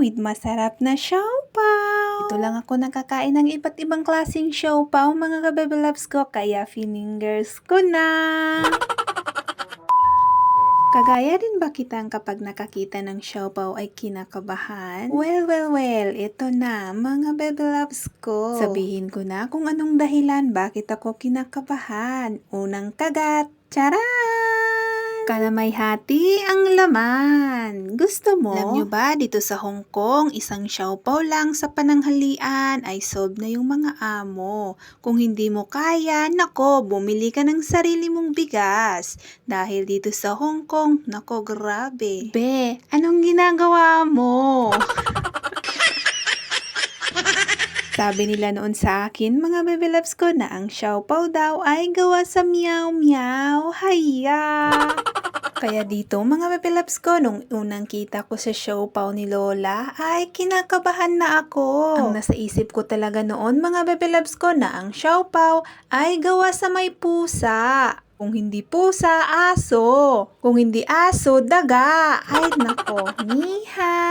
with masarap na siopaw. Ito lang ako nakakain ng iba't ibang klaseng siopaw mga kabebe loves ko, kaya finingers ko na. Kagaya din ba kitang kapag nakakita ng siopaw ay kinakabahan? Well, ito na mga bebe loves ko. Sabihin ko na kung anong dahilan bakit ako kinakabahan. Unang kagat, charan! Kalamay-hati ang laman. Gusto mo? Alam nyo ba, dito sa Hong Kong, isang siopaw lang sa pananghalian ay solve na yung mga amo. Kung hindi mo kaya, nako, bumili ka ng sarili mong bigas. Dahil dito sa Hong Kong, nako, grabe. Be, anong ginagawa mo? Sabi nila noon sa akin, mga bebe loves ko, na ang siopaw daw ay gawa sa meow meow. Haya! Kaya dito mga bebe loves ko, nung unang kita ko sa siopaw ni Lola, ay kinakabahan na ako. Ang nasa isip ko talaga noon mga bebe loves ko, na ang siopaw ay gawa sa may pusa. Kung hindi pusa, aso. Kung hindi aso, daga. Ay nako, niha!